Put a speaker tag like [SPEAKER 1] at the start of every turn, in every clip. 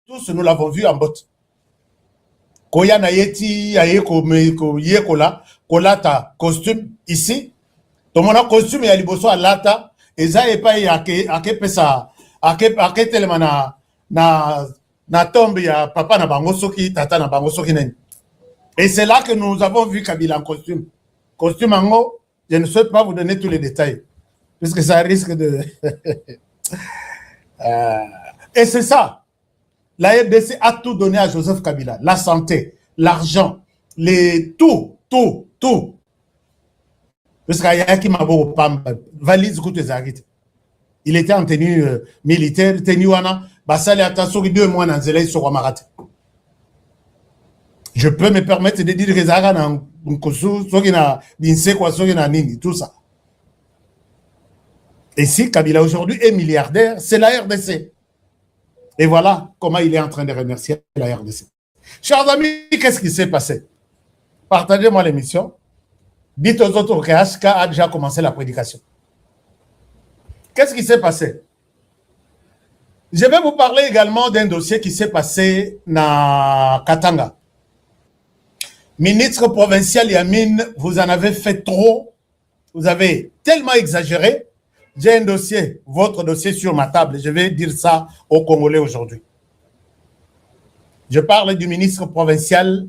[SPEAKER 1] tous nous l'avons vu en botte. Koya na yeti aye ko yekola kolata costume ici. Tomona costume ya liboso alata eza epa ake pesa ake telema na tombe ya papa na bango soki tata na bango soki neni. Et c'est là que nous avons vu Kabila en costume. Costume en haut, je ne souhaite pas vous donner tous les détails, puisque ça risque de... Et c'est ça. La RDC a tout donné à Joseph Kabila. La santé, l'argent, tout. Parce qu'il y a qui m'a beau valise il était en tenue militaire, tenue wana, basali attention 2 mois dans Zélé sur Wamarat. Je peux me permettre de dire que ça a tout ça. Et si Kabila aujourd'hui est milliardaire, c'est la RDC. Et voilà comment il est en train de remercier la RDC. Chers amis, qu'est-ce qui s'est passé? Partagez-moi l'émission. Dites aux autres que HK a déjà commencé la prédication. Qu'est-ce qui s'est passé? Je vais vous parler également d'un dossier qui s'est passé dans Katanga. Ministre provincial Yamine, vous en avez fait trop. Vous avez tellement exagéré. J'ai un dossier, votre dossier sur ma table. Je vais dire ça aux Congolais aujourd'hui. Je parle du ministre provincial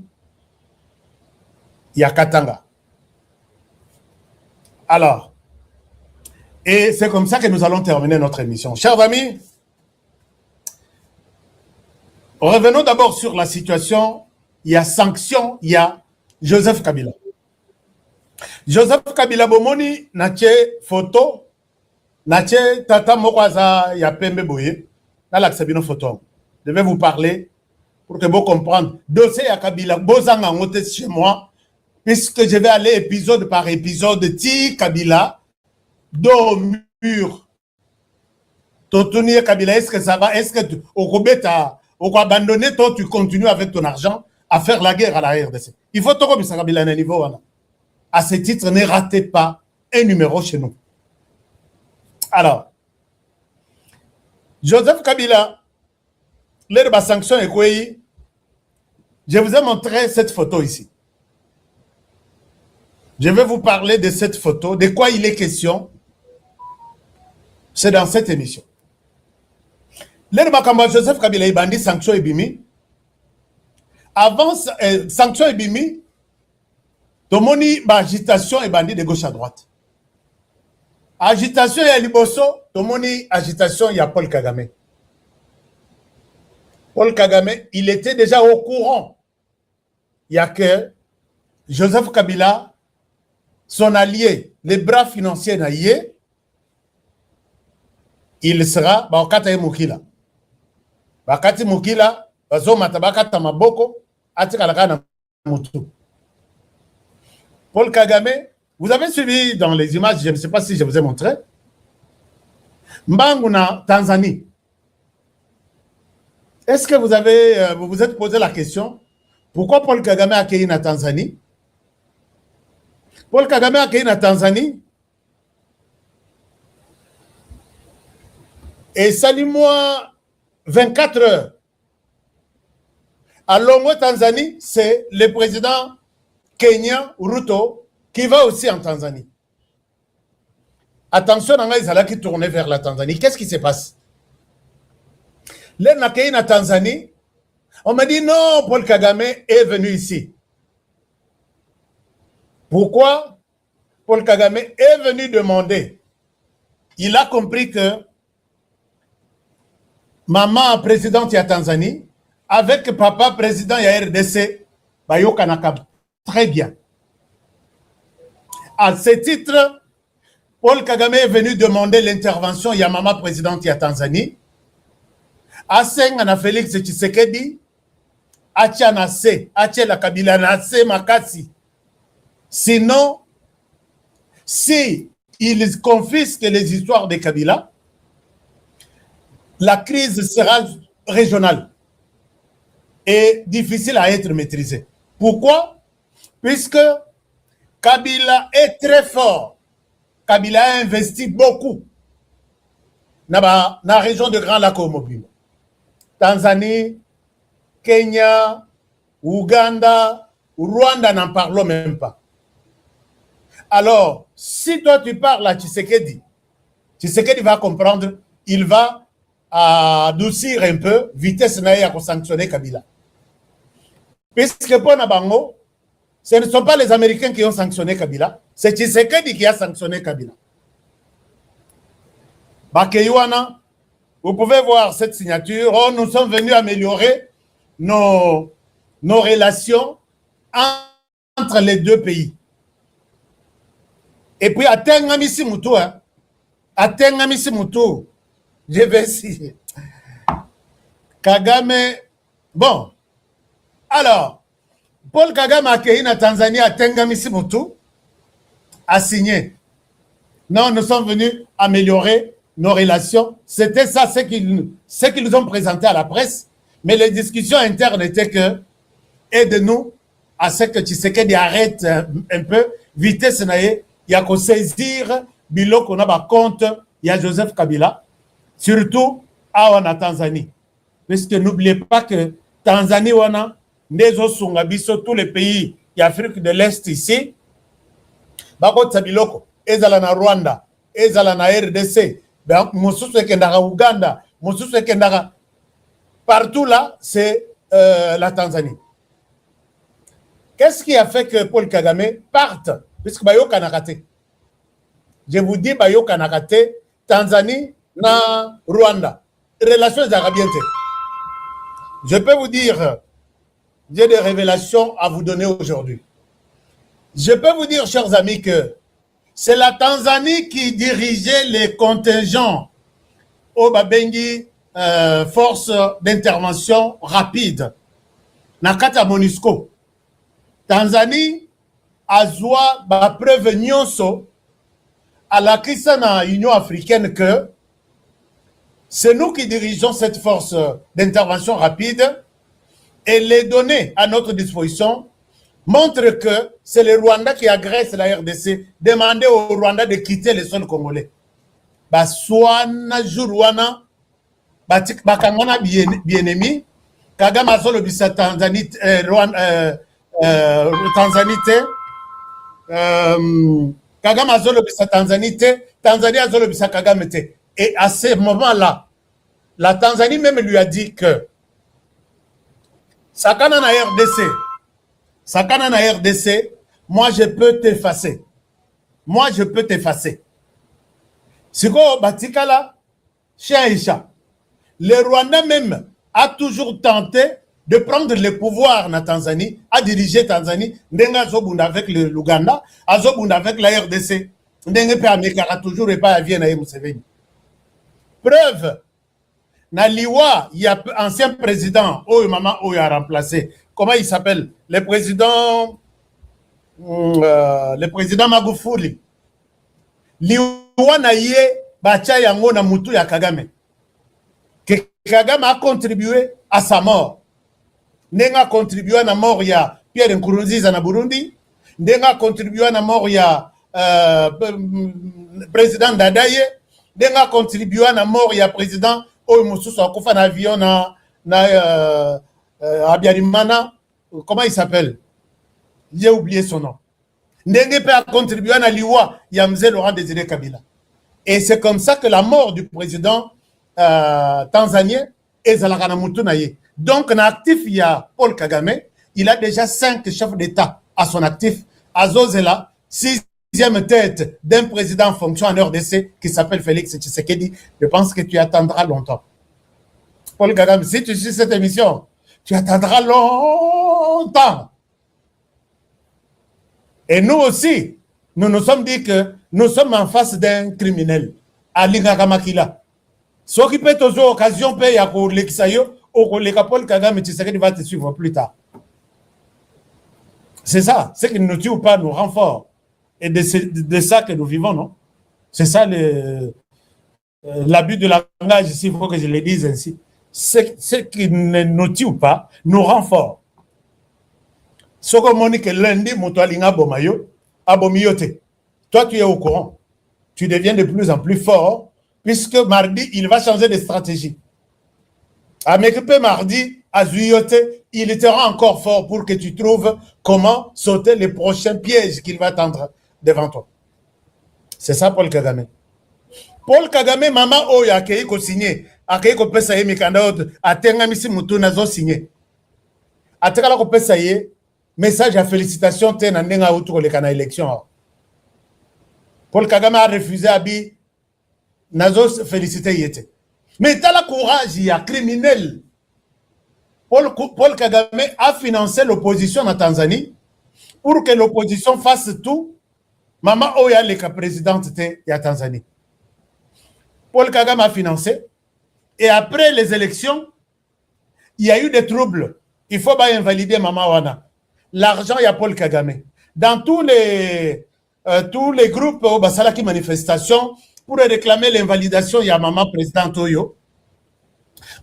[SPEAKER 1] Yakatanga. Alors, et c'est comme ça que nous allons terminer notre émission. Chers amis, revenons d'abord sur la situation. Il y a sanction, il y a Joseph Kabila. Joseph Kabila Bomoni, nache photo, nache tata mokwaza ya pembe boye, na l'aksabino photo. Je vais vous parler pour que vous compreniez. Dossier ya Kabila, bozanga ngote chez moi, puisque je vais aller épisode par épisode, ti Kabila, do mur. Totoni Kabila, est-ce que ça va? Est-ce que tu, au abandonner, toi, tu continues avec ton argent à faire la guerre à la RDC. Il faut que ça Kabila à un niveau. À ce titre, ne ratez pas un numéro chez nous. Alors, Joseph Kabila, l'air de sanction est quoi? Je vous ai montré cette photo ici. Je vais vous parler de cette photo, de quoi il est question. C'est dans cette émission. L'air de Joseph Kabila, il bandit sanction et bimi. Avant sanction et bimi, tomoni agitation et bandit de gauche à droite. Agitation et liboso, tomoni agitation il y a Paul Kagame. Paul Kagame, il était déjà au courant. Il y a que Joseph Kabila, son allié, les bras financiers naïe, il sera Bakata Mukila. Bakati Mukila, Bazoma Tabakata Maboko, Atikalakana Mutu. Paul Kagame, vous avez suivi dans les images, je ne sais pas si je vous ai montré, Mbanguna, Tanzanie. Est-ce que vous vous êtes posé la question, pourquoi Paul Kagame a accueilli la Tanzanie? Paul Kagame a accueilli la Tanzanie. Et salut-moi 24 heures. À Longo, Tanzanie, c'est le président Kenya Ruto qui va aussi en Tanzanie. Attention, ils allaient qui tourner vers la Tanzanie. Qu'est-ce qui se passe? Là, en Tanzanie, on m'a dit non, Paul Kagame est venu ici. Pourquoi? Paul Kagame est venu demander. Il a compris que maman présidente de la Tanzanie, avec papa président de la RDC, Bayo Kanaka, très bien. À ce titre, Paul Kagame est venu demander l'intervention de la maman présidente de la Tanzanie. Aseng na Félix Tshisekedi, Atia Nase, Atia la Kabila Nase Makasi. Sinon, si ils confisquent les histoires de Kabila, la crise sera régionale et difficile à être maîtrisée. Pourquoi? Puisque Kabila est très fort. Kabila a investi beaucoup dans la région de Grand Lac au Mobile. Tanzanie, Kenya, Ouganda, Rwanda, n'en parlons même pas. Alors, si toi tu parles à Tshisekedi, Tshisekedi va comprendre, il va adoucir un peu vitesse naïa pour sanctionner Kabila. Puisque pour Nabango, ce ne sont pas les Américains qui ont sanctionné Kabila, c'est Tshisekedi qui a sanctionné Kabila. Bakeyouana, vous pouvez voir cette signature. Oh, nous sommes venus améliorer nos relations entre les deux pays. Et puis, à Tengamisi Moutou, je vais essayer. Kagame, bon, alors, Paul Kagame a accueilli la Tanzanie à Tengamisi Moutou, a signé. Non, nous sommes venus améliorer nos relations. C'était ça, ce qu'ils nous ont présenté à la presse. Mais les discussions internes étaient que, aide-nous à ce que Tshisekedi arrête un peu, vitesse naïe, il y a qu'à saisir, biloko na ba compte, il y a Joseph Kabila, surtout à Tanzanie. Parce que n'oubliez pas que Tanzanie, tous les pays d'Afrique de l'Est ici, bakot sabiloko, ezala na Rwanda, ezala na RDC, mosusu ekendaka Ouganda, mosusu ekendaka partout là, c'est la Tanzanie. Qu'est-ce qui a fait que Paul Kagame parte? Puisque Bayo Kanakate. Je vous dis Bayo Kanakate, Tanzanie, na Rwanda. Relations arabiennes. Je peux vous dire, j'ai des révélations à vous donner aujourd'hui. Je peux vous dire, chers amis, que c'est la Tanzanie qui dirigeait les contingents au Babengi, force d'intervention rapide. Nakata Monusco. Tanzanie a joué la preuve nyonso à la crise na Union africaine que c'est nous qui dirigeons cette force d'intervention rapide et les données à notre disposition montrent que c'est le Rwanda qui agresse la RDC. Demandez au Rwanda de quitter le sol congolais. Baswana Jourwana, Bakangana bien-aimé, Kagame Azolo Bisa Tanzanie, Tanzanie, Kagame Azolo Bisa Tanzanie, Tanzanie Azolo Bisa Kagame. Et à ce moment-là, la Tanzanie même lui a dit que Sakana na RDC, moi je peux t'effacer. Moi je peux t'effacer. Siko Batikala, Aïcha, le Rwanda même a toujours tenté de prendre le pouvoir en Tanzanie, à diriger Tanzanie, Ndenga Zobunda avec l'Ouganda, à Zobunda avec la RDC, Ndenga Pamekara toujours et pas à Vienne à Museveni. Preuve, na Liwa, il y a un ancien président, oh maman, oh il a remplacé. Comment il s'appelle? Le président Magufuli. Liwa na ye, bacha yango na mutu ya Kagame. Que Kagame a contribué à sa mort. Nenga contribué à la mort il y a Pierre Nkurunziza na Burundi. Nenga contribué à la mort il y a président Dadaye. Nenga contribué à la mort il y a président Mosusu Akufa na avion na Abiyarimana. Comment il s'appelle? J'ai oublié son nom. Nenga a contribué à la Liwa il y a Mzee Laurent Désiré Kabila. Et c'est comme ça que la mort du président tanzanien est Zalakana Mutunaye. Donc, en actif, il y a Paul Kagame. Il a déjà 5 chefs d'État à son actif. Azozela, 6e tête d'un président en fonction en RDC qui s'appelle Félix Tshisekedi. Je pense que tu attendras longtemps. Paul Kagame, si tu suis cette émission, tu attendras longtemps. Et nous aussi, nous nous sommes dit que nous sommes en face d'un criminel, Alinga Kamakila. Ce qui peut être occasion paye à l'exayo, au Paul Kagame Tshisekedi va te suivre plus tard. C'est ça, ce qui nous tue ou pas nous rend fort. Et de ça que nous vivons, non? C'est ça l'abus de langage ici, il faut que je le dise ainsi. Ce qui ne nous tue ou pas nous rend fort. Ce qu'on dit que lundi, Moutoualinga Bomayo, Abomiyote. Toi, tu es au courant. Tu deviens de plus en plus fort, puisque mardi, il va changer de stratégie. À m'occuper mardi, il te rend encore fort pour que tu trouves comment sauter les prochains pièges qu'il va tendre devant toi. C'est ça Paul Kagame. Paul Kagame, maman oyo akei ko signé, akei ko pesa ye mikanda oto, atenga misi mutu nazo signé. Atekala ko pesa ye message à félicitations te na ndenga utu ko leka na élection. Paul Kagame a refusé abi nazo féliciter yete. Mais t'as la courage, il y a criminel. Paul Kagame a financé l'opposition en Tanzanie pour que l'opposition fasse tout. Maman Oya leka présidente te ya Tanzanie. Paul Kagame a financé. Et après les élections, il y a eu des troubles. Il faut pas invalider Maman Wana. L'argent, il y a Paul Kagame. Dans tous les groupes au Basalaki manifestation, pour réclamer l'invalidation, il y a Maman présidente Oyo.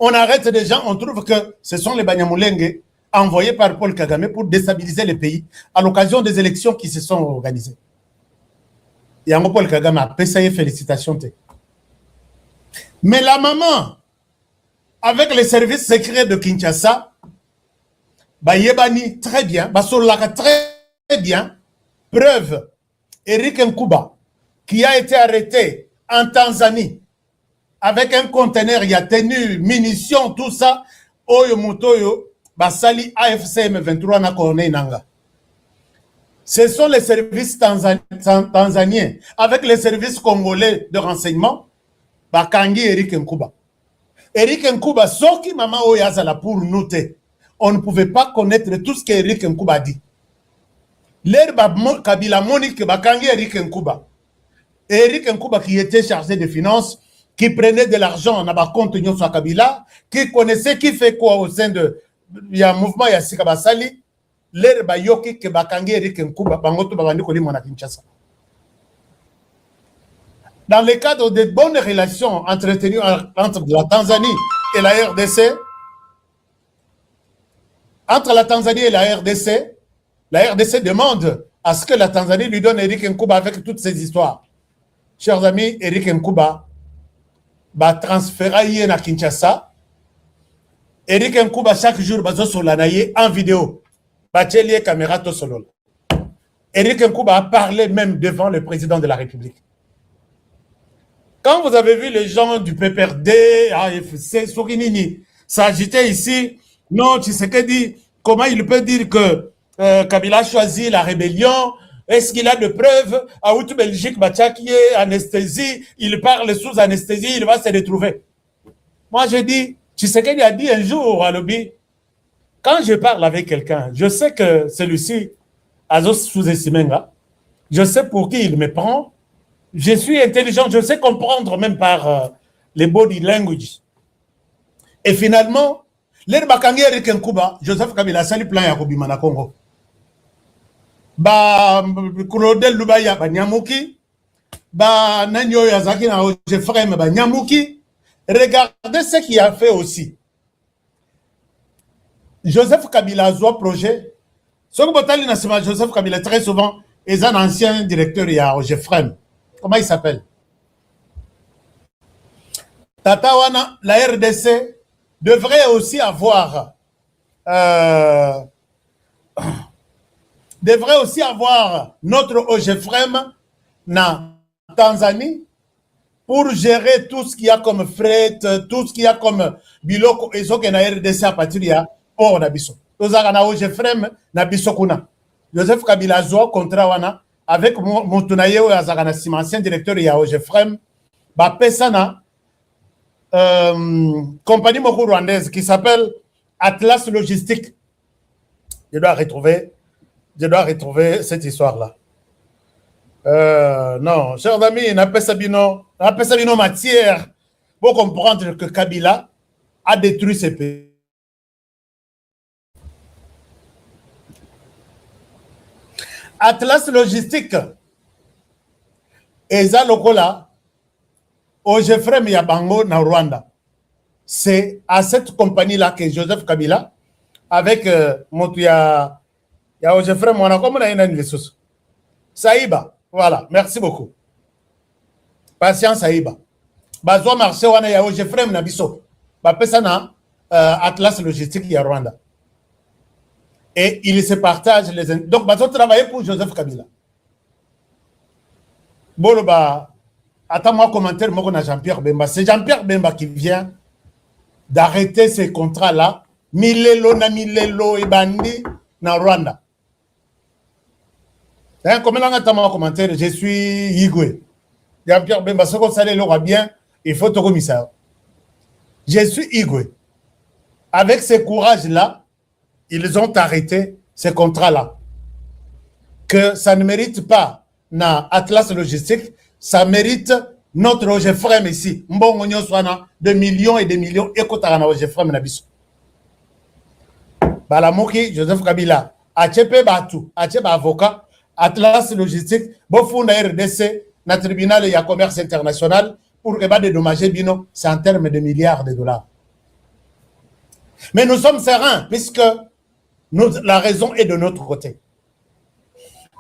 [SPEAKER 1] On arrête des gens, on trouve que ce sont les Banyamulenge envoyés par Paul Kagame pour déstabiliser le pays à l'occasion des élections qui se sont organisées. Et en Paul Kagame a payé félicitations. Mais la maman, avec les services secrets de Kinshasa, Yebani très bien, Basolaka très bien, preuve, Eric Nkuba, qui a été arrêté en Tanzanie, avec un conteneur, il y a tenu, munitions, tout ça, Oyo Mutoyo, Basali AFCM 23 na Korne Nanga. Ce sont les services tanzaniens, avec les services congolais de renseignement, Bakangi Eric Nkuba. Eric Nkuba, Soki Mama Oyazala pour nous, on ne pouvait pas connaître tout ce qu'Eric Nkuba dit. L'herbe Kabila Monique Bakangi Eric Nkuba. Eric Nkuba qui était chargé des finances, qui prenait de l'argent dans le compte de Kabila, qui connaissait qui fait quoi au sein de mouvement Yassika Basali, l'herbe Yoki que Bakangi Eric Nkuba, Bangoto Babandi Koli Mona Kinshasa. Dans le cadre de bonnes relations entretenues entre la Tanzanie et la RDC, entre la Tanzanie et la RDC demande à ce que la Tanzanie lui donne Eric Nkuba avec toutes ces histoires. Chers amis, Eric Nkuba va transférer à Kinshasa. Eric Nkuba chaque jour va se en vidéo. Bachelier caméra to solo. Eric Nkuba a parlé même devant le président de la République. Quand vous avez vu les gens du PPRD, AFC, Sokinini, s'agiter ici, non, tu sais que dit, comment il peut dire que Kabila a choisi la rébellion? Est-ce qu'il a de preuves? À Outou Belgique, Bachaki est anesthésie, il parle sous anesthésie, il va se retrouver. Moi, je dis, tu sais qu'il a dit un jour à Lobby, quand je parle avec quelqu'un, je sais que celui-ci, Azos sous-estimé, je sais pour qui il me prend. Je suis intelligent, je sais comprendre même par les body language. Et finalement, l'ère Bakangi Eric Nkuba, Joseph Kabila sali plan ya Kobima na Congo. Claudel Lubaya ba Nyamuki, Nanyo Yazaki na Ojefrem ba Nyamuki. Regardez ce qu'il a fait aussi. Joseph Kabila a un projet. Ce que Joseph Kabila très souvent est un ancien directeur ya Ojefrem. Comment il s'appelle? Tatawana, la RDC devrait aussi avoir notre OGFREM na Tanzanie pour gérer tout ce qu'il y a comme fret, tout ce qu'il y a comme biloko et ce que na RDC à partir ya or na biso. Tozaka na OGFREM na biso kuna. Joseph Kabila zo contrat wana avec Montunaye ou Azakana ancien directeur ya OGFREM, ba pesana compagnie moko rwandaise qui s'appelle Atlas Logistique. Je dois retrouver cette histoire-là. Non, chers amis, n'a pas sabino matière pour comprendre que Kabila a détruit ses pays. Atlas Logistique, Eza Lokola, OGFREM Yabango na Rwanda. C'est à cette compagnie-là que Joseph Kabila, avec Motuya OGFREM, on a comme on a une ressource. Saïba, voilà, merci beaucoup. Patience Saïba. Bazo marché wana ya OGFREM na biso. Ba pesa na Atlas Logistique à Rwanda. Et ils se partagent les... Donc, ils ont travaillé pour Joseph Kabila. Bon, attends-moi commentaire, moi, Jean-Pierre Bemba. C'est Jean-Pierre Bemba qui vient d'arrêter ces contrats-là. Milelo na Milelo et Bandi na Rwanda. Comme on commentaire, je suis Igwe. Jean-Pierre Bemba, ce qu'on savait l'aura bien, il faut te commissaire. Je suis Igwe. Avec ce courage-là, ils ont arrêté ces contrats-là. Que ça ne mérite pas na Atlas Logistique, ça mérite notre Roger Frem ici. Mbongo nyoswana de millions et de millions ekotana Roger Frem na biso. Balamuki Joseph Kabila, achepe batu, achepe avocat, Atlas Logistique, bofunda RDC na tribunal et commerce international pour que dédommager bino, c'est en termes de milliards de dollars. Mais nous sommes sereins puisque la raison est de notre côté.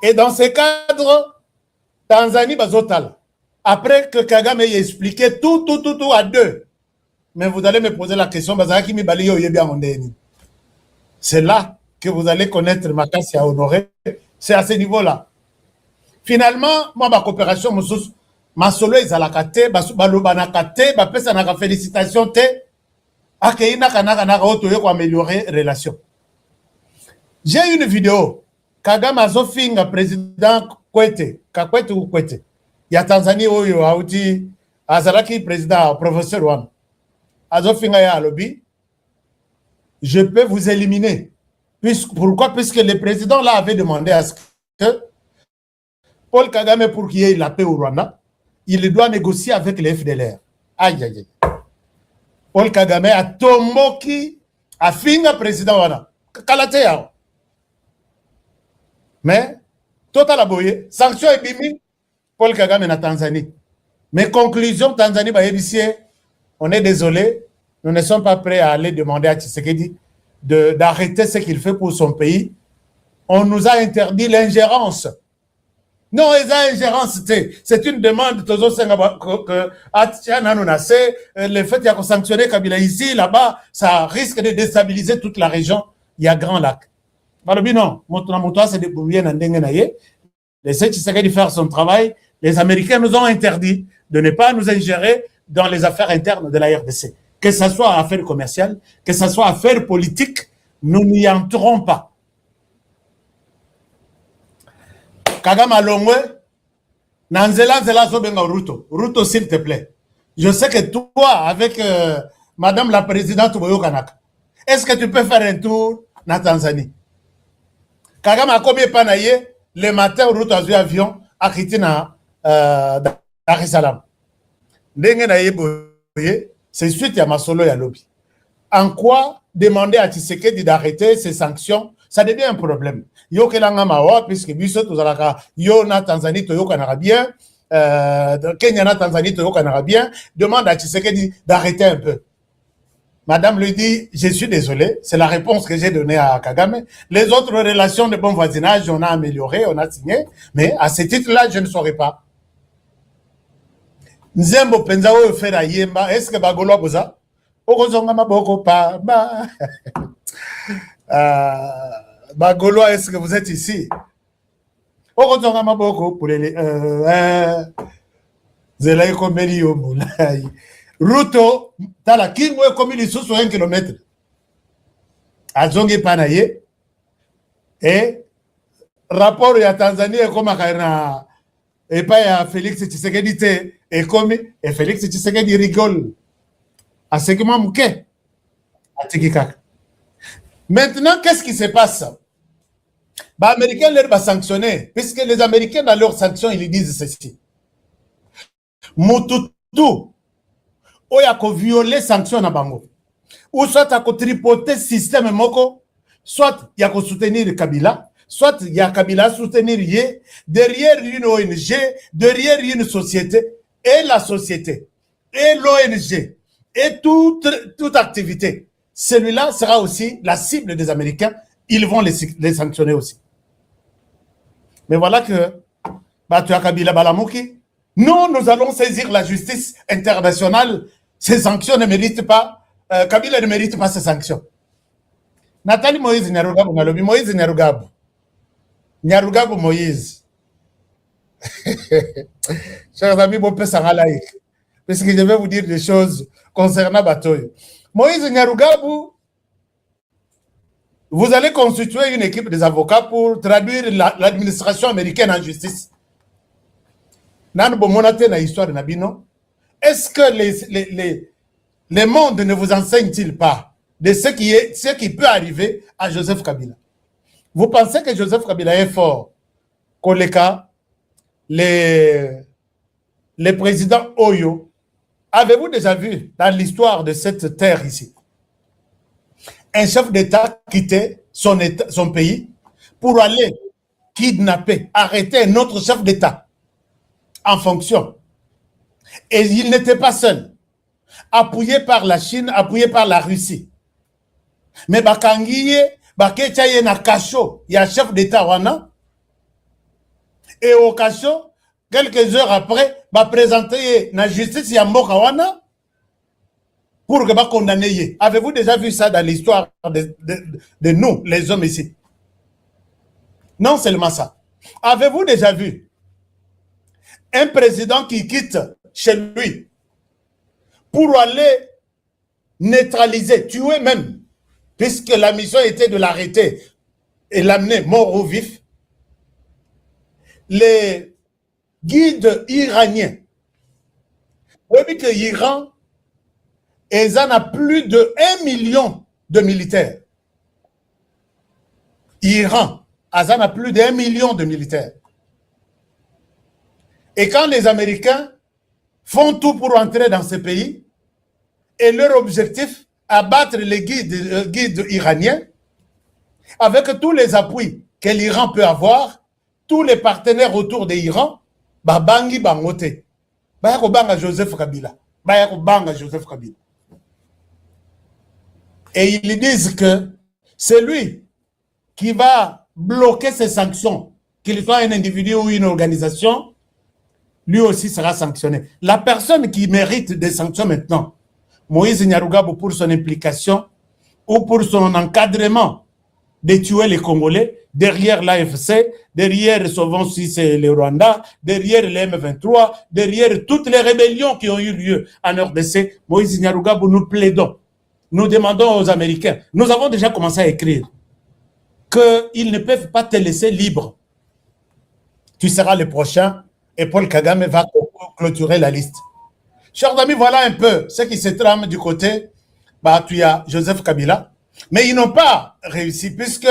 [SPEAKER 1] Et dans ce cadre, Tanzanie bazotal. Après que Kagame ait expliqué tout à deux, mais vous allez me poser la question, c'est là que vous allez connaître Makassi à honorer. C'est à ce niveau-là. Finalement, moi, ma coopération, ma solo est à la kate, balobana kate, pesa na félicitations te, akeina kanaka otoyo ko améliorer relation. J'ai une vidéo, Kagame azofinga président Kwete, Kakwete ou Kwete. Il y a Tanzanie oyo auti azalaki président professeur wan. Azofinga ya lobby. Je peux vous éliminer. Pourquoi? Puisque le président là avait demandé à ce que Paul Kagame, pour qu'il y ait la paix au Rwanda, il doit négocier avec les FDLR. Aïe, aïe, aïe. Paul Kagame a tomboki, a finga président wana. Kalate yao. Mais, total aboye, sanction et bimi, Paul Kagame na Tanzanie. Mais conclusion, Tanzanie, on est désolé, nous ne sommes pas prêts à aller demander à Tshisekedi d'arrêter ce qu'il fait pour son pays. On nous a interdit l'ingérence. Non, c'est une demande que le fait qu'il y a sanctionné Kabila ici, là-bas, ça risque de déstabiliser toute la région. Il y a Grand Lac. Non, c'est débrouillé. Laissez Tshisekedi faire son travail. Les Américains nous ont interdit de ne pas nous ingérer dans les affaires internes de la RDC. Que ce soit affaires commerciales, que ce soit affaires politiques, nous n'y entrons pas. Kagame Alongwe, Nanzela Zela Zobenga Ruto. Ruto, s'il te plaît. Je sais que toi, avec Madame la Présidente Boyo Kanaka, est-ce que tu peux faire un tour dans Tanzanie? Kagame a combien de panaye le matin Ruto a vu avion à Kitina Dar es Salaam. Ndenge na yeboye, c'est suite à Masolo ya lobby. En quoi demander à Tshisekedi d'arrêter ces sanctions, ça devient un problème. Yo kelanga mawa puisque biso tozalaka yo na Tanzanie to yo kanaka bien, Kenya na Tanzanie to yo kanaka bien, demande à Tshisekedi d'arrêter un peu. Madame lui dit, je suis désolé, c'est la réponse que j'ai donnée à Kagame. Les autres relations de bon voisinage, on a amélioré, on a signé, mais à ce titre-là, je ne saurais pas. Nzembo penza oyo fera yemba, est-ce que bagolo boza? Okozonga maboko pa ba. Bagolo, est-ce que vous êtes ici? Okozonga maboko pour les Zelaï komeli yo mulai. Ruto tala kingo komi lisusu 1 km. Azongi panaye et rapport ya Tanzanie comme na et pas ya Félix Tshisekedi te et comme et Félix Tshisekedi rigole. À ce que m'amouke. Maintenant, qu'est-ce qui se passe? Les Américains leur sanctionner, puisque les Américains dans leurs sanctions, ils disent ceci. Mututu, oya ko violer sanctions na bango. Ou soit à ko tripoter système moko, soit ya ko soutenir Kabila, soit ya Kabila soutenir yé, derrière une ONG, derrière une société, et la société, et l'ONG, et toute activité. Celui-là sera aussi la cible des Américains. Ils vont les sanctionner aussi. Mais voilà que Batu Kabila Balamouki, nous allons saisir la justice internationale. Ces sanctions ne méritent pas Kabila ne mérite pas ces sanctions. Nathalie Moïse Nyarugabo nalobi Moïse Nyarugabo. Nyarugabo Moïse. Chers amis, bon peu Sangalaï. Parce que je vais vous dire des choses concernant Batoyo. Moïse Nyarugabo, vous allez constituer une équipe des avocats pour traduire l'administration américaine en justice. Nan bomonate na histoire de Nabino. Est-ce que les mondes ne vous enseignent-ils pas de ce qui peut arriver à Joseph Kabila? Vous pensez que Joseph Kabila est fort? Koleka, les présidents Oyo, avez-vous déjà vu dans l'histoire de cette terre ici un chef d'État quitter son pays pour aller kidnapper, arrêter un autre chef d'État en fonction? Et il n'était pas seul, appuyé par la Chine, appuyé par la Russie. Mais Bakangiye, Bakechaye na Kacho, il y a un chef d'État wana. Et au Kacho, quelques heures après, va présenter la justice Yamboka wana pour que va condamner. Avez-vous déjà vu ça dans l'histoire de nous, les hommes ici? Non seulement ça. Avez-vous déjà vu un président qui quitte chez lui pour aller neutraliser, tuer même, puisque la mission était de l'arrêter et l'amener mort ou vif, les guides iraniens? Vous voyez que l'Iran, ils en a plus de 1 million de militaires. Iran, ils en a plus d'1 million de militaires. Et quand les Américains font tout pour entrer dans ce pays, et leur objectif, abattre les guides iraniens, avec tous les appuis que l'Iran peut avoir, tous les partenaires autour de l'Iran, Babangi Bangote, Banga Joseph Kabila, Banga Joseph Kabila. Et ils disent que c'est lui qui va bloquer ces sanctions, qu'il soit un individu ou une organisation, lui aussi sera sanctionné. La personne qui mérite des sanctions maintenant, Moïse Nyarugabo, pour son implication ou pour son encadrement de tuer les Congolais, derrière l'AFC, derrière souvent si c'est le Rwanda, derrière les M23, derrière toutes les rébellions qui ont eu lieu en RDC, Moïse Nyarugabo, nous plaidons, nous demandons aux Américains, nous avons déjà commencé à écrire qu'ils ne peuvent pas te laisser libre. Tu seras le prochain et Paul Kagame va clôturer la liste. Chers amis, voilà un peu ce qui se trame du côté de Joseph Kabila. Mais ils n'ont pas réussi puisque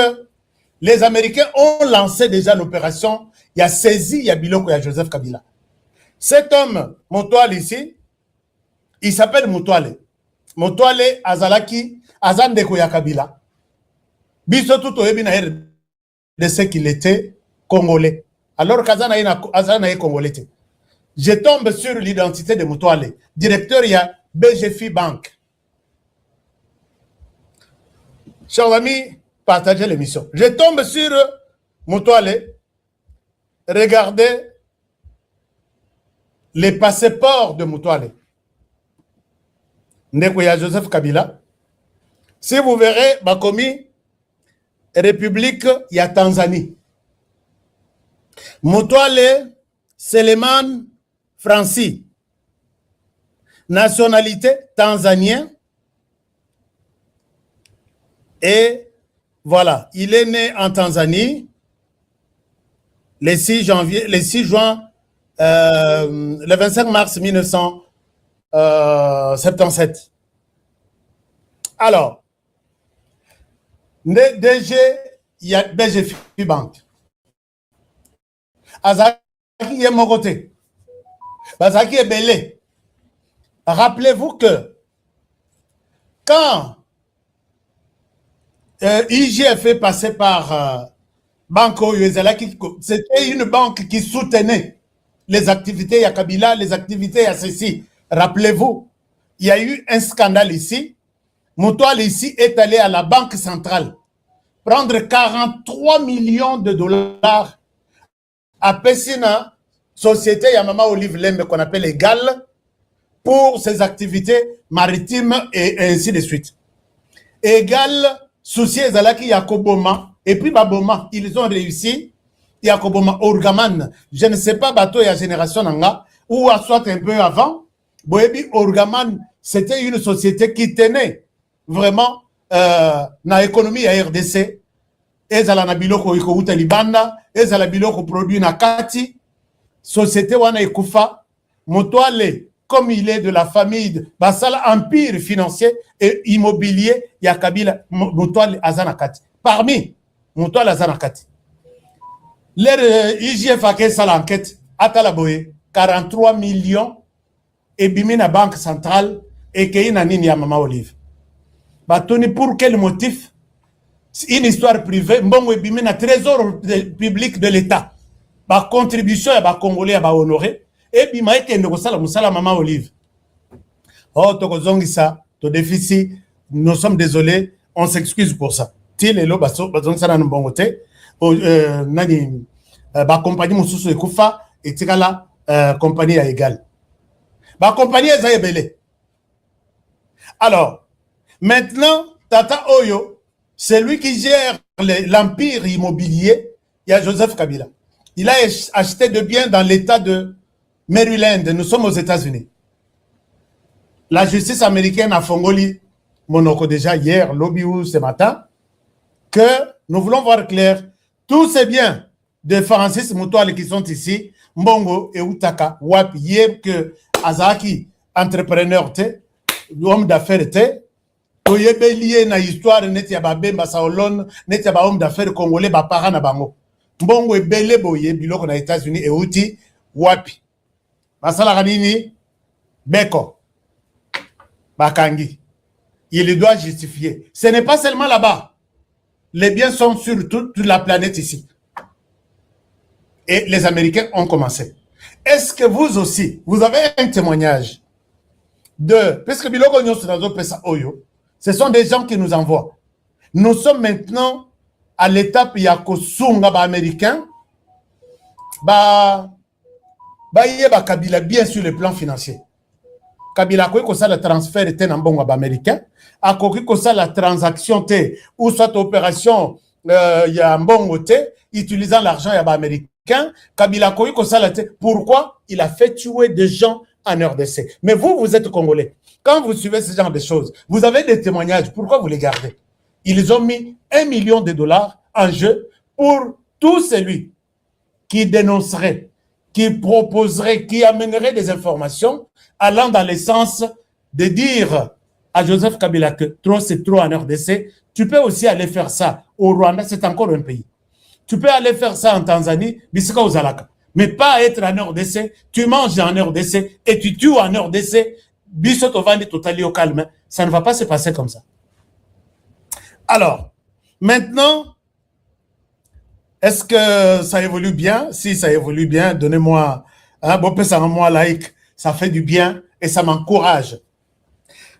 [SPEAKER 1] les Américains ont lancé déjà l'opération. Il y a saisi, il y a Biloko, il y a Joseph Kabila. Cet homme, Motoale ici, il s'appelle Motoale. Motoale Azalaki, Azandeko ya Kabila. Biso tout de ce qu'il était congolais. Alors qu'Azana est congolais. Je tombe sur l'identité de Motoale. Directeur, il y a BGFI Bank. Chers amis, partagez l'émission. Je tombe sur Motoale. Regardez les passeports de Motoale. Ndekoya Joseph Kabila. Si vous verrez, Bakomi, République, il y a Tanzanie. Motoale, Seleman Francis. Nationalité tanzanien. Et voilà, il est né en Tanzanie le 6 juin, le 25 mars 1977. Alors, DG, il y a BGFI Bank. Azaki est mon côté. Azaki est belé. Rappelez-vous que quand IGF fait passer par Banco Yuezalaki, c'était une banque qui soutenait les activités à Kabila, les activités à ceci. Rappelez-vous, il y a eu un scandale ici. Motoale ici est allé à la Banque centrale prendre 43 millions de dollars à Pessina, société Yamama Olive Lembe qu'on appelle Egal, pour ses activités maritimes et ainsi de suite. Égal souci ezalaki Yakoboma et puis Baboma, ils ont réussi. Yakoboma Orgaman, je ne sais pas bateau et la génération nanga ou soit un peu avant. Boyebi Orgaman, c'était une société qui tenait vraiment na économie à RDC. Ezala na biloko iko uta libanda, ezala biloko produit na kati. Société wana ekufa, motoale comme il est de la famille basala empire financier et immobilier ya Kabila motoale azana kati. Parmi motoale azana kati. L'air IGF a fait l'enquête à Talaboye, 43 millions et bimina banque centrale et qu'il y a une Mama Olive. Batoni pour quel motif? Une histoire privée, bon et bimina trésor public de l'État. Ba contribution à ba Congolais à ba honoré et bima été négocié la Mama Olive. Oh tokozongi ça, to déficit, nous sommes désolés, on s'excuse pour ça. Til et lo baso bazong ça dans bon côté. Nani ba compagnie mosusu ekufa etikala compagnie à égal. Ba compagnie eza ebele. Alors, maintenant Tata Oyo, c'est lui qui gère l'empire immobilier, il y a Joseph Kabila. Il a acheté de biens dans l'état de Maryland, nous sommes aux États-Unis. La justice américaine a fongoli monoko déjà hier, lobby ou ce matin, que nous voulons voir clair, tous ces biens de Francis Mutual qui sont ici, Mbongo et Utaka, Wap, Yeb, que Azaki, entrepreneur, homme d'affaires, Toyebe lié na histoire, neti ya Bemba Saolon, neti ya homme d'affaires congolais, parents na bango. Mbongo et Bele Boye, biloko na États-Unis, et Uti, Wapi. Masala Ranini, Beko, Bakangi. Il doit justifier. Ce n'est pas seulement là-bas. Les biens sont sur toute la planète ici. Et les Américains ont commencé. Est-ce que vous aussi, vous avez un témoignage de... Parce que Biloko Nyosinazo Pesa Oyo, ce sont des gens qui nous envoient. Nous sommes maintenant à l'étape Yakosunga américain. Yeba Kabila, bien sur le plan financier. Kabila ko ça le transfert était en bon américain. A ko ça la transaction té ou soit opération ya mbongo té utilisant l'argent ya américain. Kabila ko ça la té. Pourquoi? Il a fait tuer des gens en RDC. Mais vous, vous êtes Congolais. Quand vous suivez ce genre de choses, vous avez des témoignages. Pourquoi vous les gardez? Ils ont mis $1 million en jeu pour tout celui qui dénoncerait, qui proposerait, qui amènerait des informations allant dans le sens de dire à Joseph Kabila que trop c'est trop en RDC. Tu peux aussi aller faire ça au Rwanda, c'est encore un pays. Tu peux aller faire ça en Tanzanie, Bisika aux Alaka. Mais pas être en RDC, tu manges en RDC et tu tues en RDC, Bissot Vandi totali au calme. Ça ne va pas se passer comme ça. Alors, maintenant, est-ce que ça évolue bien? Si ça évolue bien, donnez-moi un bon peu, ça moi like, ça fait du bien et ça m'encourage.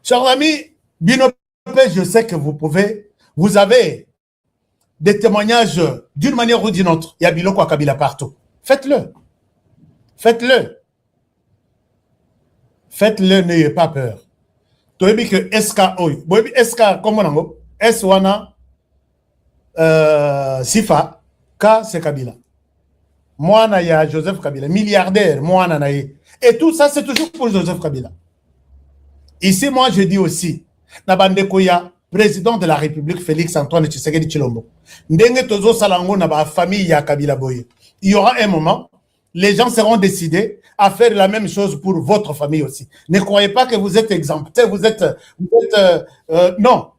[SPEAKER 1] Chers amis, Binopé, je sais que vous avez des témoignages d'une manière ou d'une autre. Il y a Biloko Kabila partout. Faites-le. Faites-le. Faites-le, n'ayez pas peur. Tu as dit que SKO, SK, comment on dit? S1, Sifa, K, c'est Kabila. Moi, il y a Joseph Kabila, milliardaire, moi, et tout ça, c'est toujours pour Joseph Kabila. Ici, moi, je dis aussi, Nabande Koya, président de la République, Félix Antoine Tshisekedi Tshilombo, Ndenge Tozo Salango, Naba famille ya Kabila Boye. Il y aura un moment, les gens seront décidés à faire la même chose pour votre famille aussi. Ne croyez pas que vous êtes exempté, non.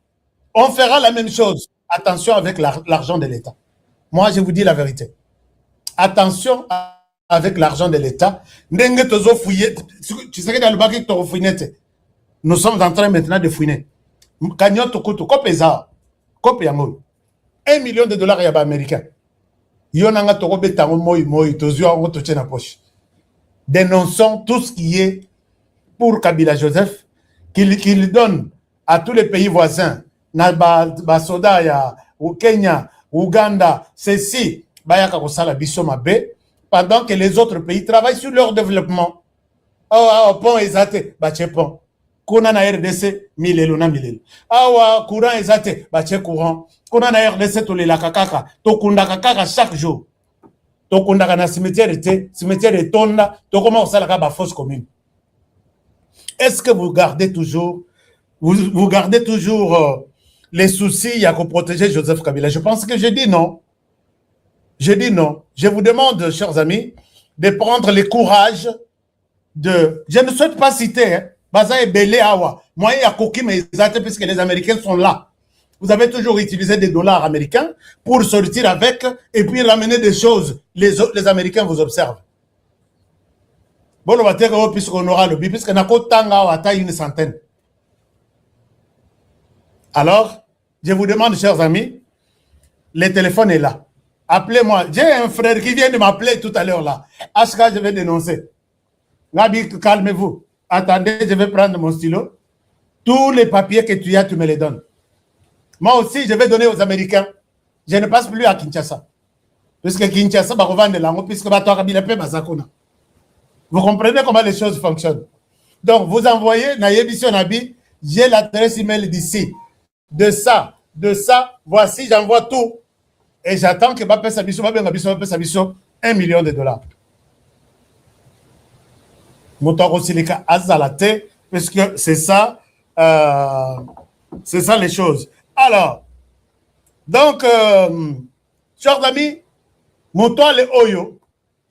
[SPEAKER 1] On fera la même chose. Attention avec l'argent de l'État. Moi, je vous dis la vérité. Attention avec l'argent de l'État. Tu sais que dans le bac, nous sommes en train maintenant de fouiner. $1 million américain. Dénonçons tout ce qui est pour Kabila Joseph, qu'il donne à tous les pays voisins, Soda, au Kenya, Ouganda, ceci, pendant que les autres pays travaillent sur leur développement. awa pont ezate bache pont kuna na RDC milelo na milelo awa courant ezate bache courant kuna na RDC tolelaka kaka tokundaka kaka chaque jour tokundaka na cimetière te cimetière etonda tokoma kosalaka ba fosse commune. Est-ce que vous gardez toujours les soucis à protéger Joseph Kabila? Je pense que je dis non. Je dis non. Je vous demande, chers amis, de prendre le courage de... Je ne souhaite pas citer, hein, Baza et Belé Awa. Moi, il y a Koki, mais puisque les Américains sont là. Vous avez toujours utilisé des dollars américains pour sortir avec et puis ramener des choses. Les Américains vous observent. Bon, on va dire puisqu'on aura le but, puisqu'on a taille une centaine. Alors, je vous demande, chers amis, le téléphone est là. Appelez-moi. J'ai un frère qui vient de m'appeler tout à l'heure là. HK, je vais dénoncer. Gabi, calmez-vous. Attendez, je vais prendre mon stylo. Tous les papiers que tu as, tu me les donnes. Moi aussi, je vais donner aux Américains. Je ne passe plus à Kinshasa. Puisque Kinshasa va revendre l'angle, puisque vous comprenez comment les choses fonctionnent. Donc, vous envoyez, Nabi, j'ai l'adresse email d'ici. De ça, voici, j'envoie tout. Et j'attends que Bapé Sabiso, 1 million de dollars. Moutoro Silika Azalate, parce que c'est ça les choses. Alors, donc, chers amis, Moutouale Oyo,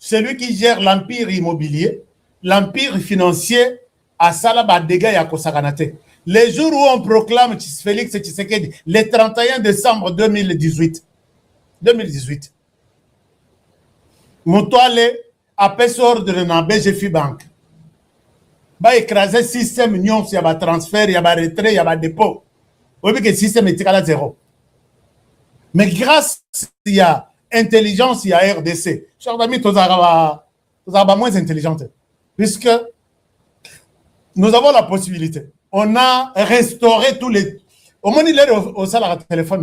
[SPEAKER 1] c'est lui qui gère l'empire immobilier, l'empire financier à Salaba Dega Yakosakanate. Les jours où on proclame Félix Tshisekedi, le 31 décembre 2018, Moutouale a fait ordre dans BGFI Bank. Va écraser le système, il y a transfert, il y a retrait, il y a dépôt. Oui, que le système est égal à zéro. Mais grâce il y a intelligence, il y a RDC. Chers amis, tous sont moins intelligents. Puisque nous avons la possibilité. On a restauré tous les... Au moins, il est au salaire de téléphone.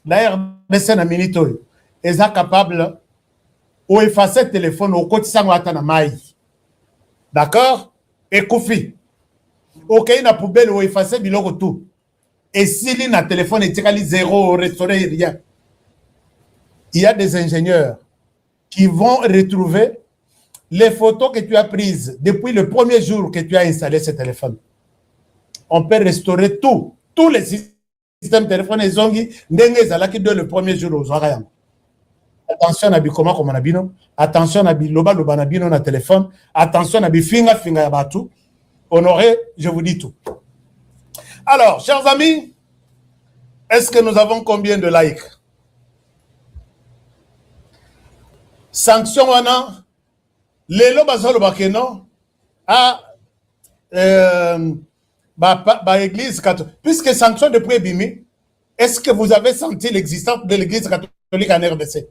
[SPEAKER 1] La RDC na minito. Ils sont capables d'effacer le téléphone au quotidien de maï. D'accord? Et Kofi. Ok, il y a poubelle ou effacer biloko tout. Et si il y a un téléphone, il y a zéro, restaurer rien. Il y a des ingénieurs qui vont retrouver les photos que tu as prises depuis le premier jour que tu as installé ce téléphone. On peut restaurer tout. Tous les systèmes téléphones, ils ont dit, le premier jour aux oreilles. Attention à Bikoma comme on a bino. Attention à Biloba, Loba bino na téléphone. Attention à Bifinga, Finga Yabatu. Honoré, je vous dis tout. Alors, chers amis, est-ce que nous avons combien de likes? Sanction wana, lelo bazolo bakeno, à église catholique. Puisque sanction depuis Bimi, est-ce que vous avez senti l'existence de l'église catholique en RDC?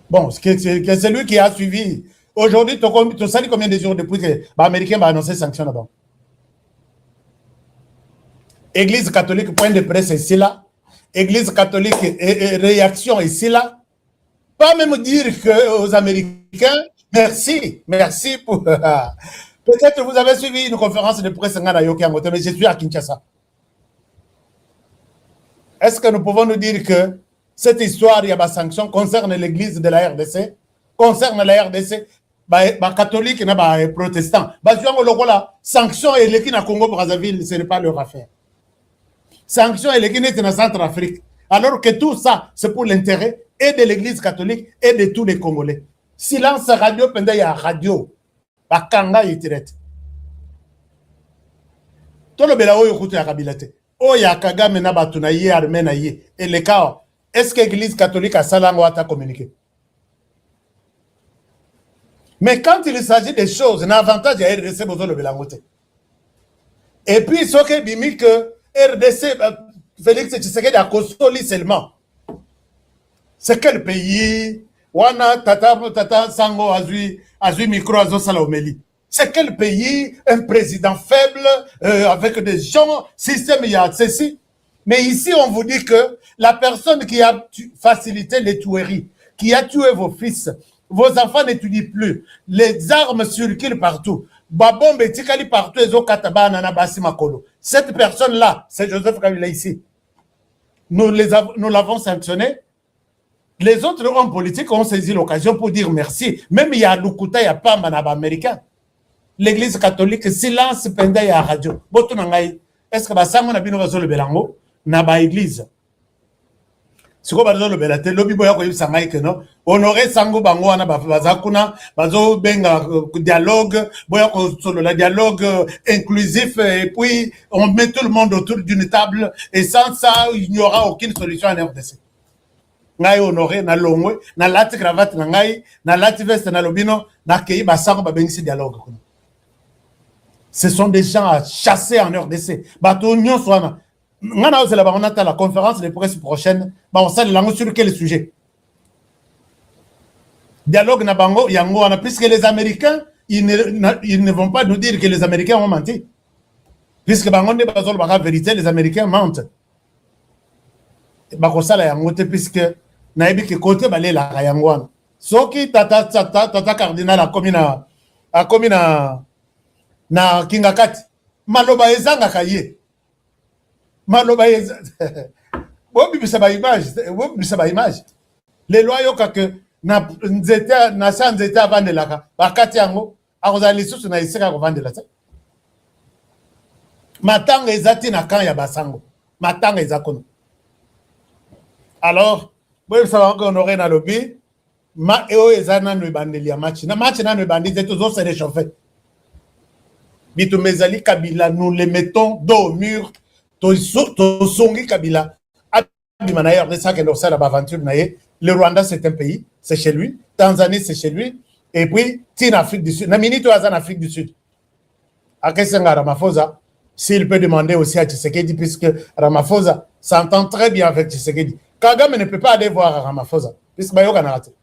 [SPEAKER 1] Bon, c'est celui qui a suivi. Aujourd'hui, tu sais combien de jours depuis que les Américains ont annoncé sanction là-bas? Église catholique, point de presse ici là. Église catholique, réaction ici là. Pas même dire aux Américains, merci pour... Peut-être que vous avez suivi une conférence de presse, mais je suis à Kinshasa. Est-ce que nous pouvons nous dire que cette histoire, il y a des sanctions concerne l'église de la RDC, concerne la RDC, les catholiques et les protestants. Sanctions et les Congo-Brazzaville, ce n'est pas leur affaire. Sanctions et les Guinéens en Centrafrique. Alors que tout ça, c'est pour l'intérêt et de l'église catholique et de tous les Congolais. Silence radio, pendant il y a radio. Bakanga yitirete. Tout le bela oyo kutu ya kabilate. Oya Kagame na batu na ye armé na ye. Et le cas, est-ce que l'église catholique a salango ata communiqué? Mais quand il s'agit des choses, un avantage à RDC besoin le belangote. Et puis ce qui dit que RDC Félix Tshisekedi a consolé seulement. C'est quel pays? Wana tata sango azui micro azo sala omeli. C'est quel pays? Un président faible avec des gens, système il y a ceci. Mais ici on vous dit que la personne qui a facilité les tueries, qui a tué vos fils, Vos enfants n'étudient plus. Les armes circulent partout. Babombe etikali partout ezo kataba nana basi makolo. Cette personne-là, c'est Joseph Kabila ici. Nous l'avons sanctionné. Les autres hommes politiques ont saisi l'occasion pour dire merci. Même il y a Lukuta, il y a pas manaba américain. L'église catholique, silence pendant il y a radio. Est-ce que basango na bino bazo le belango na ba église? Siko bazo le belate lobi boya ko yibisa ngai que non. Honorer sango bango wana bazakuna bazo benga dialogue boya ko solo la dialogue inclusif et puis on met tout le monde autour d'une table et sans ça il n'y aura aucune solution en RDC. Ngai honoré na longwe na lati cravate na ngai na lati veste na lobino na kei basango babengisi dialogue. Ce sont des gens à chasser en RDC. Bato nyon soana. Ngana ose la baronata la conférence de presse prochaine, ba on sale lango sur quel sujet? Dialogue na bango yango wana puisque les Américains ils ne vont pas nous dire que les Américains ont menti. Puisque bango ne bazol ba vérité les Américains mentent. Ba ko sala yango te puisque na yebi ke côté balé la yango wana. Soki tata cardinal a komina na kingakati maloba ezanga kaye. Maloba image. Les lois yoka que na nzete na sa nzete avandelaka bakati yango akozala lisusu na isika kovandela te. Matanga ezati na kan ya basango. Matanga ezakono. Alors, boye ça va honorer na lobby ma eo ezana no bandeli ya match. Na match na no bandite toujours se réchauffer. Bitumezali Kabila, nous les mettons dos au mur. Tosongi Kabila. Le Rwanda, c'est un pays, c'est chez lui. Tanzanie, c'est chez lui. Et puis, Tine Afrique du Sud. Namini, tu as en Afrique du Sud. Akesenga Ramaphosa, s'il peut demander aussi à Tshisekedi, puisque Ramaphosa s'entend très bien avec Tshisekedi. Kagame ne peut pas aller voir Ramaphosa, puisque Bayoka n'a raté.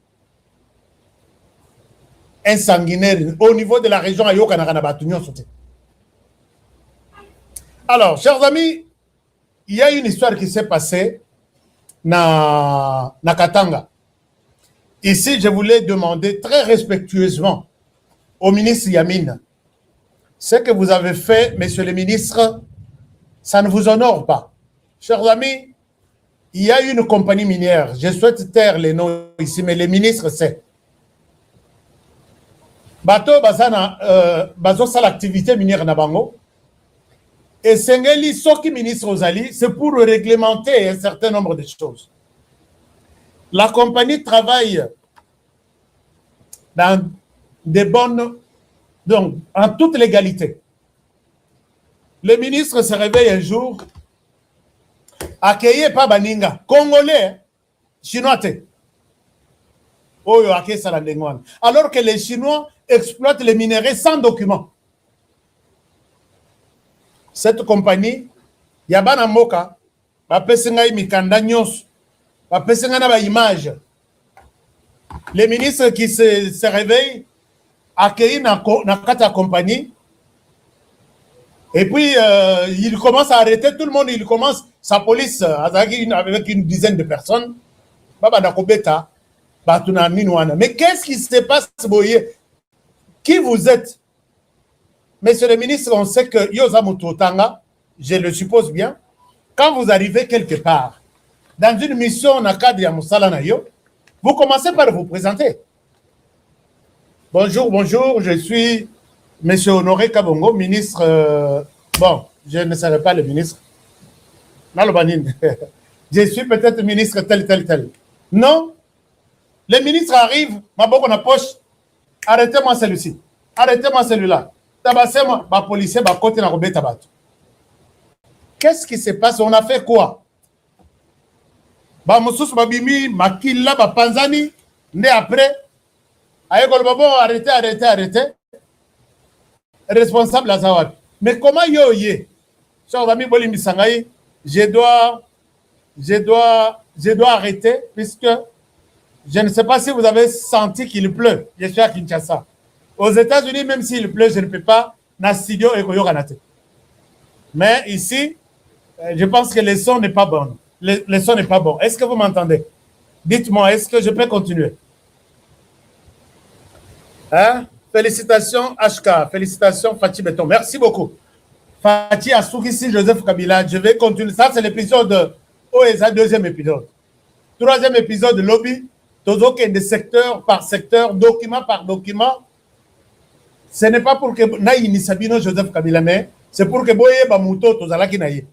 [SPEAKER 1] Un sanguinaire au niveau de la région Ayoka n'a pas sauté. Alors, chers amis, il y a une histoire qui s'est passée na Katanga. Ici, je voulais demander très respectueusement au ministre Yamine, ce que vous avez fait, monsieur le ministre, ça ne vous honore pas. Chers amis, il y a une compagnie minière, je souhaite taire les noms ici, mais le ministre sait. Bateau bazo sa l'activité minière na bango. Et Sengeli Soki ministre Ozali, c'est pour réglementer un certain nombre de choses. La compagnie travaille dans des bonnes, donc en toute légalité. Le ministre se réveille un jour, accueilli par Baninga, Congolais, Chinois. Alors que les Chinois exploitent les minerais sans document. Cette compagnie, Yabana Moka, va pesenga mikanda nyos, va pesenga na ba image. Les ministres qui se réveillent, accueillis na kata compagnie, et puis il commence à arrêter tout le monde, il commence sa police avec une dizaine de personnes. Baba Nakobeta, Batuna Minouana. Mais qu'est-ce qui se passe, Boye? Qui vous êtes? Monsieur le ministre, on sait que Yoza Mutotanga, je le suppose bien, quand vous arrivez quelque part, dans une mission na cadre ya Moussala na yo, vous commencez par vous présenter. Bonjour, bonjour, je suis monsieur Honoré Kabongo, ministre, bon, je ne serai pas le ministre, Nalobanine, je suis peut-être ministre tel. Non, les ministres arrivent, ma boko na poche, arrêtez-moi celui-ci, arrêtez-moi celui-là. Policier, qu'est-ce qui se passe? On a fait quoi? Babimi, Makila, Panzani, né après. Arrêtez. Responsable à Zawad. Mais comment yo yé? Je dois arrêter puisque je ne sais pas si vous avez senti qu'il pleut. Je suis à Kinshasa. Aux États-Unis, même s'il pleut, je ne peux pas na studio et mais ici, je pense que le son n'est pas bon. Le son n'est pas bon. Est-ce que vous m'entendez? Dites-moi, est-ce que je peux continuer? Hein? Félicitations HK, félicitations Fatih Beton. Merci beaucoup. Fatih Assoukissi, Joseph Kabila, je vais continuer. Ça, c'est l'épisode OESA, deuxième épisode. Troisième épisode, lobby. Toujours de secteur par secteur, document par document. Ce n'est pas pour que Naïni Sabino Joseph Kabila, mais c'est pour que Boye Bamuto, Tozalaki Naïe.